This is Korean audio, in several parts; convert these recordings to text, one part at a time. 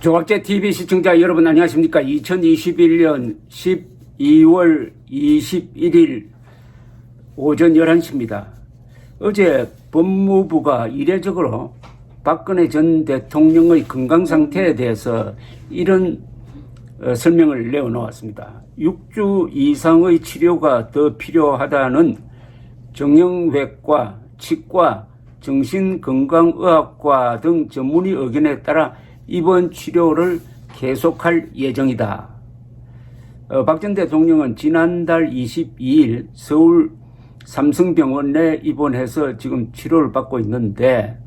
조각제 TV 시청자 여러분 안녕하십니까? 2021년 12월 21일 오전 11시입니다. 어제 법무부가 이례적으로 박근혜 전 대통령의 건강 상태에 대해서 이런 설명을 내어놓았습니다. 6주 이상의 치료가 더 필요하다는 정형외과, 치과, 정신건강의학과 등 전문의 의견에 따라 입원 치료를 계속할 예정이다. 박 전 대통령은 지난달 22일 서울 삼성병원에 입원해서 지금 치료를 받고 있는데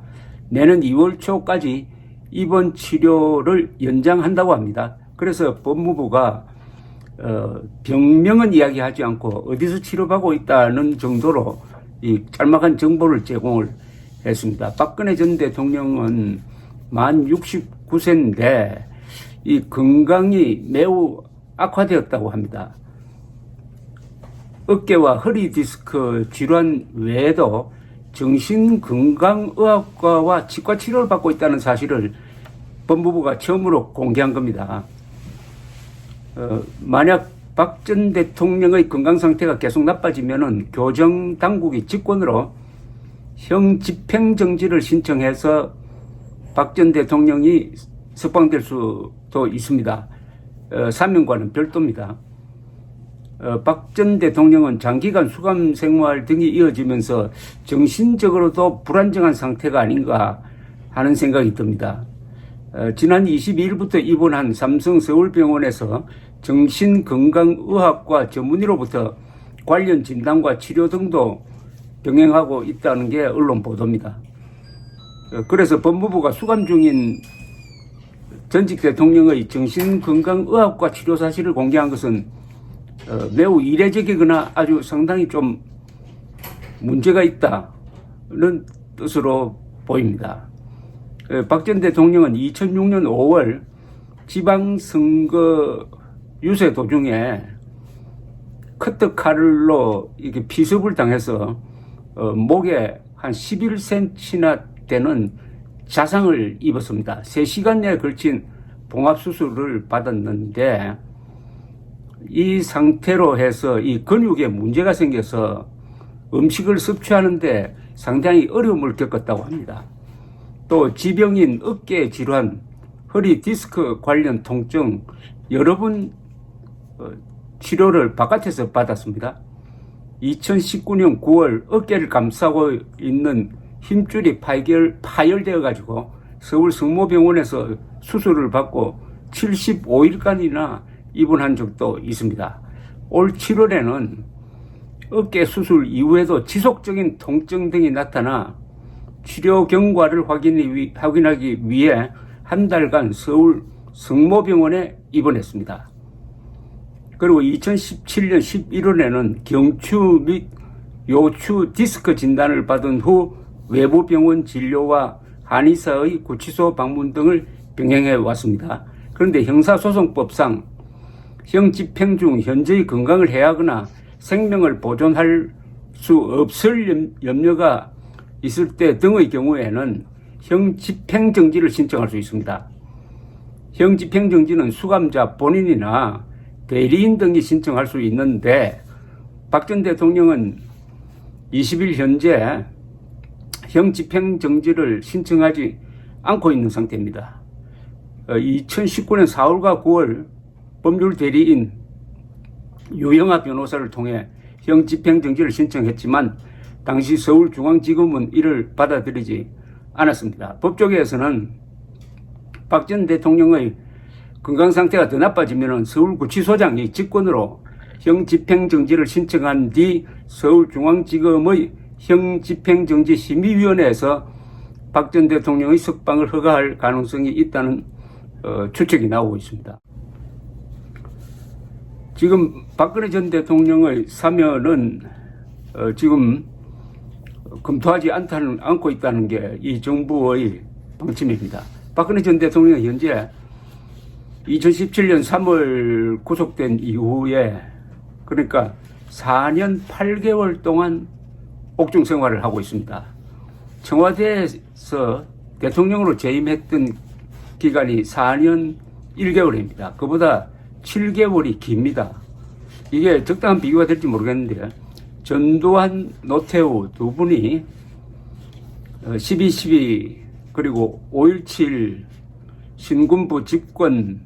내년 2월 초까지 입원 치료를 연장한다고 합니다. 그래서 법무부가 병명은 이야기하지 않고 어디서 치료받고 있다는 정도로 이 짤막한 정보를 제공을 했습니다. 박근혜 전 대통령은 만 69세인데 이 건강이 매우 악화되었다고 합니다. 어깨와 허리 디스크 질환 외에도 정신건강의학과와 치과 치료를 받고 있다는 사실을 법무부가 처음으로 공개한 겁니다. 만약 박 전 대통령의 건강 상태가 계속 나빠지면은 교정 당국이 직권으로 형 집행정지를 신청해서 박 전 대통령이 석방될 수도 있습니다. 사면과는 별도입니다. 박 전 대통령은 장기간 수감 생활 등이 이어지면서 정신적으로도 불안정한 상태가 아닌가 하는 생각이 듭니다. 지난 22일부터 입원한 삼성 서울병원에서 정신건강의학과 전문의로부터 관련 진단과 치료 등도 병행하고 있다는 게 언론 보도입니다. 그래서 법무부가 수감 중인 전직 대통령의 정신건강의학과 치료 사실을 공개한 것은 매우 이례적이거나 아주 상당히 좀 문제가 있다는 뜻으로 보입니다. 박 전 대통령은 2006년 5월 지방선거 유세 도중에 커터칼로 이렇게 피습을 당해서 목에 한 11cm나 되는 자상을 입었습니다. 3시간 내에 걸친 봉합수술을 받았는데 이 상태로 해서 이 근육에 문제가 생겨서 음식을 섭취하는데 상당히 어려움을 겪었다고 합니다. 또 지병인 어깨 질환, 허리 디스크 관련 통증 여러 번 치료를 바깥에서 받았습니다. 2019년 9월 어깨를 감싸고 있는 힘줄이 파열되어 가지고 서울 성모병원에서 수술을 받고 75일간이나 입원한 적도 있습니다. 올 7월에는 어깨 수술 이후에도 지속적인 통증 등이 나타나 치료 경과를 확인하기 위해 한 달간 서울 성모병원에 입원했습니다. 그리고 2017년 11월에는 경추 및 요추 디스크 진단을 받은 후 외부 병원 진료와 한의사의 구치소 방문 등을 병행해 왔습니다. 그런데 형사소송법상 형 집행 중 현재의 건강을 해하거나 생명을 보존할 수 없을 염려가 있을 때 등의 경우에는 형 집행정지를 신청할 수 있습니다. 형 집행정지는 수감자 본인이나 대리인 등이 신청할 수 있는데 박 전 대통령은 20일 현재 형 집행정지를 신청하지 않고 있는 상태입니다. 2019년 4월과 9월 법률 대리인 유영아 변호사를 통해 형 집행정지를 신청했지만 당시 서울중앙지검은 이를 받아들이지 않았습니다. 법조계에서는 박 전 대통령의 건강 상태가 더 나빠지면 서울구치소장이 직권으로 형 집행정지를 신청한 뒤 서울중앙지검의 형 집행정지 심의위원회에서 박 전 대통령의 석방을 허가할 가능성이 있다는 추측이 나오고 있습니다. 지금 박근혜 전 대통령의 사면은 지금 검토하지 않고 있다는 게 이 정부의 방침입니다. 박근혜 전 대통령은 현재 2017년 3월 구속된 이후에 그러니까 4년 8개월 동안 옥중 생활을 하고 있습니다. 청와대에서 대통령으로 재임했던 기간이 4년 1개월입니다. 그보다 7개월이 깁니다. 이게 적당한 비교가 될지 모르겠는데 전두환, 노태우 두 분이 12.12 그리고 5.17 신군부 집권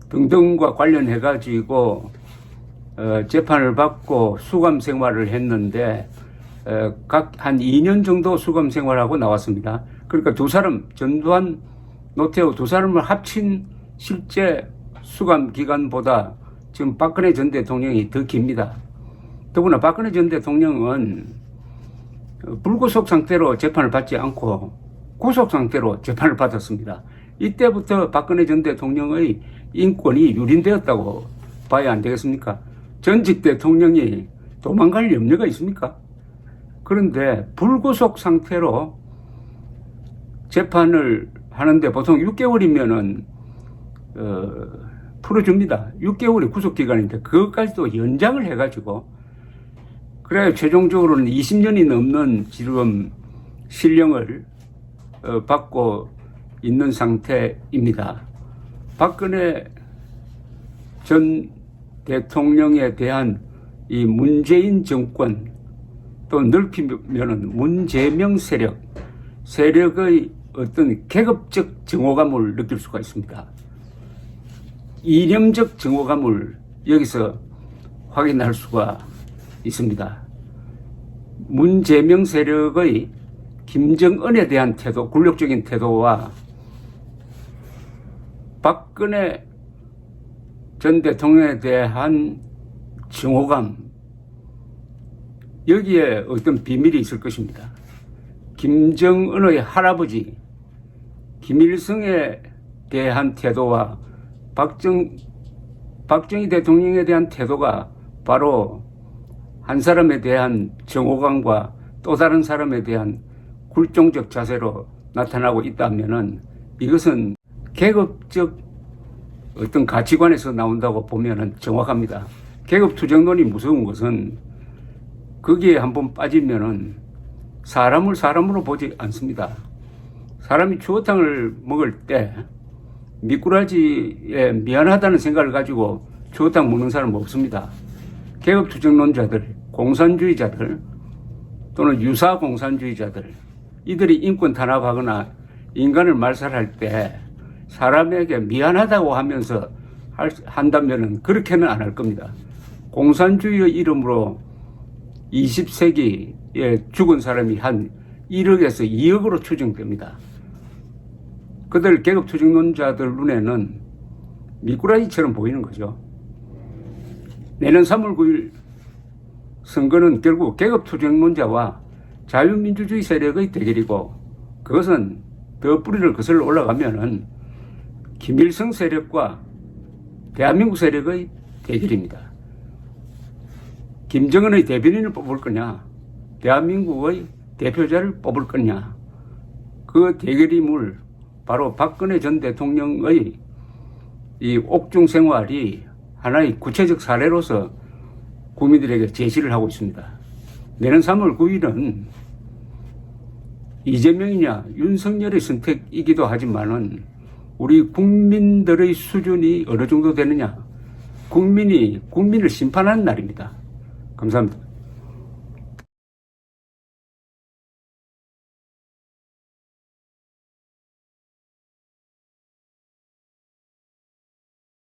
등등과 관련해 가지고 재판을 받고 수감 생활을 했는데 각 한 2년 정도 수감 생활하고 나왔습니다. 그러니까 두 사람, 전두환, 노태우 두 사람을 합친 실제 수감 기간보다 지금 박근혜 전 대통령이 더 깁니다. 더구나 박근혜 전 대통령은 불구속 상태로 재판을 받지 않고 구속 상태로 재판을 받았습니다. 이때부터 박근혜 전 대통령의 인권이 유린되었다고 봐야 안 되겠습니까? 전직 대통령이 도망갈 염려가 있습니까? 그런데 불구속 상태로 재판을 하는데 보통 6개월이면은 풀어줍니다. 6개월이 구속기간인데 그것까지도 연장을 해가지고 그래 최종적으로는 20년이 넘는 지금 실형을 받고 있는 상태입니다. 박근혜 전 대통령에 대한 이 문재인 정권 또 넓히면은 문재명 세력의 어떤 계급적 증오감을 느낄 수가 있습니다. 이념적 증오감을 여기서 확인할 수가 있습니다. 문재명 세력의 김정은에 대한 태도, 굴욕적인 태도와 박근혜 전 대통령에 대한 증오감, 여기에 어떤 비밀이 있을 것입니다. 김정은의 할아버지 김일성에 대한 태도와 박정희 대통령에 대한 태도가 바로 한 사람에 대한 정오감과 또 다른 사람에 대한 굴종적 자세로 나타나고 있다면은 이것은 계급적 어떤 가치관에서 나온다고 보면은 정확합니다. 계급 투쟁론이 무서운 것은 거기에 한번 빠지면은 사람을 사람으로 보지 않습니다. 사람이 추어탕을 먹을 때 미꾸라지에 미안하다는 생각을 가지고 추어탕 먹는 사람은 없습니다. 계급 투쟁론자들, 공산주의자들 또는 유사 공산주의자들, 이들이 인권 탄압하거나 인간을 말살할 때 사람에게 미안하다고 하면서 한다면은 그렇게는 안 할 겁니다. 공산주의의 이름으로 20세기에 죽은 사람이 한 1억에서 2억으로 추정됩니다. 그들 계급투쟁론자들 눈에는 미꾸라지처럼 보이는 거죠. 내년 3월 9일 선거는 결국 계급투쟁론자와 자유민주주의 세력의 대결이고 그것은 더 뿌리를 거슬러 올라가면은 김일성 세력과 대한민국 세력의 대결입니다. 김정은의 대변인을 뽑을 거냐, 대한민국의 대표자를 뽑을 거냐, 그 대결임을 바로 박근혜 전 대통령의 이 옥중 생활이 하나의 구체적 사례로서 국민들에게 제시를 하고 있습니다. 내년 3월 9일은 이재명이냐 윤석열의 선택이기도 하지만은 우리 국민들의 수준이 어느 정도 되느냐, 국민이 국민을 심판하는 날입니다. 감사합니다.